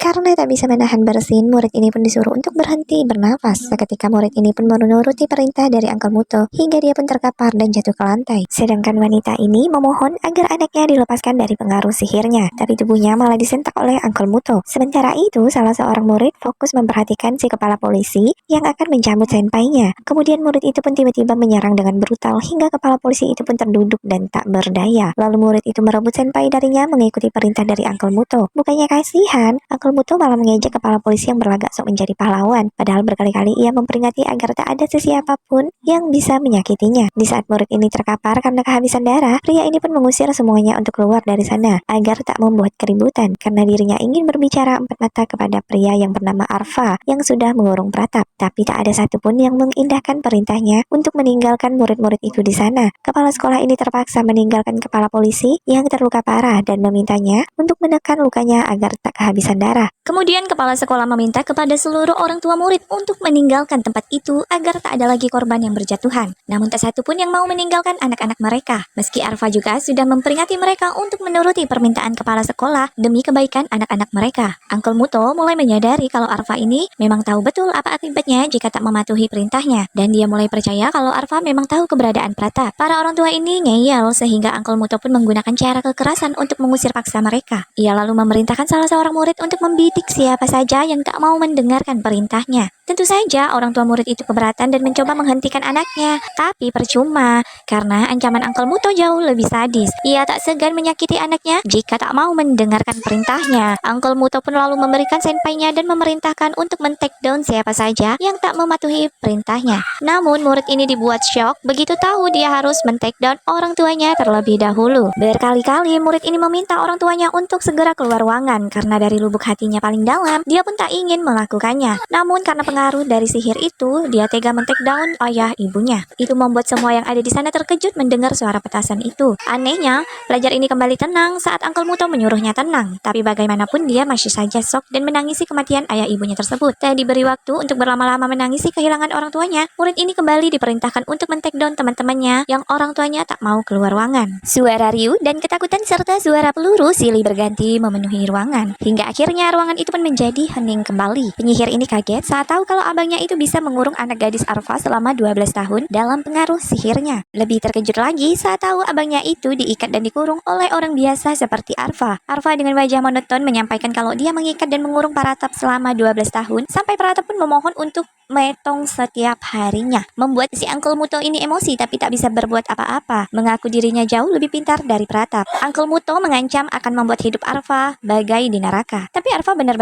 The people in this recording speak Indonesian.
Karena tak bisa menahan bersin, murid ini pun disuruh untuk berhenti bernafas. Seketika murid ini pun menuruti perintah dari Uncle Muto hingga dia pun terkapar dan jatuh ke lantai. Sedangkan wanita ini memohon agar anaknya dilepaskan dari pengaruh sihirnya, tapi tubuhnya malah disentak oleh Uncle Muto. Sementara itu, salah seorang murid fokus memperhatikan si kepala polisi yang akan mencambut senpainya. Kemudian murid itu pun tiba-tiba menyerang dengan brutal hingga kepala polisi itu pun terduduk dan tak berdaya. Lalu murid itu merebut senpai darinya mengikuti perintah dari Uncle Muto. Bukannya kasihan, Uncle Muto malah mengejek kepala polisi yang berlagak sok menjadi pahlawan. Padahal berkali-kali ia memperingati agar tak ada sesiapapun yang bisa menyakitinya. Di saat murid ini terkapar karena kehabisan darah, pria ini pun mengusir semuanya untuk keluar dari sana agar tak membuat keributan karena dirinya ingin berbicara empat mata kepada pria yang bernama Arfa yang sudah mengurung Pratap. Tapi tak ada satupun yang mengindahkan perintahnya untuk meninggalkan murid-murid itu di sana. Kepala sekolah ini terpaksa meninggalkan kepala polisi yang terluka parah dan memintanya untuk menekan lukanya agar tak kehabisan darah. Kemudian kepala sekolah meminta kepada seluruh orang tua murid untuk meninggalkan tempat itu agar tak ada lagi korban yang berjatuhan. Namun tak satu pun yang mau meninggalkan anak-anak mereka. Meski Arfa juga sudah memperingati mereka untuk menuruti permintaan kepala sekolah demi kebaikan anak-anak mereka. Uncle Muto mulai menyadari kalau Arfa ini memang tahu betul apa akibatnya jika tak mematuhi perintahnya. Dan dia mulai percaya kalau Arfa memang tahu keberadaan Pratap. Para orang tua ini ngeyel sehingga Uncle Muto pun menggunakan cara kekerasan untuk mengusir paksa mereka. Ia lalu memerintahkan salah seorang murid untuk membidik siapa saja yang tak mau mendengarkan perintahnya. Tentu saja orang tua murid itu keberatan dan mencoba menghentikan anaknya. Tapi percuma, karena ancaman Uncle Muto jauh lebih sadis. Ia tak segan menyakiti anaknya jika tak mau mendengarkan perintahnya. Uncle Muto pun lalu memberikan senpainya dan memerintahkan untuk men-take down siapa saja yang tak mematuhi perintahnya. Namun murid ini dibuat syok begitu tahu dia harus men-take down orang tuanya terlebih dahulu. Berkali-kali murid ini meminta orang tuanya untuk segera keluar ruangan karena dari lubuk hatinya paling dalam dia pun tak ingin melakukannya. Namun karena pengaruh dari sihir itu, dia tega men-take down ayah ibunya. Itu membuat semua yang ada di sana terkejut mendengar suara petasan itu. Anehnya, pelajar ini kembali tenang saat Uncle Muto menyuruhnya tenang. Tapi bagaimanapun dia masih saja shock dan menangisi kematian ayah ibunya tersebut. Tak diberi waktu untuk berlama-lama menangisi kehilangan orang tuanya, murid ini kembali diperintahkan untuk men-take down teman-temannya yang orang tuanya tak mau keluar ruangan. Suara riuh dan ketakutan serta suara peluru silih berganti memenuhi ruangan. Hingga akhirnya ruangan itu pun menjadi hening kembali. Penyihir ini kaget saat tahu kalau abangnya itu bisa mengurung anak gadis Arfa selama 12 tahun dalam pengaruh sihirnya. Lebih terkejut lagi saat tahu abangnya itu diikat dan dikurung oleh orang biasa seperti Arfa. Arfa dengan wajah monoton menyampaikan kalau dia mengikat dan mengurung Pratap selama 12 tahun sampai Pratap pun memohon untuk metong setiap harinya. Membuat si Uncle Muto ini emosi tapi tak bisa berbuat apa-apa. Mengaku dirinya jauh lebih pintar dari Pratap. Uncle Muto mengancam akan membuat hidup Arfa bagai di neraka. Tapi Arfa benar-benar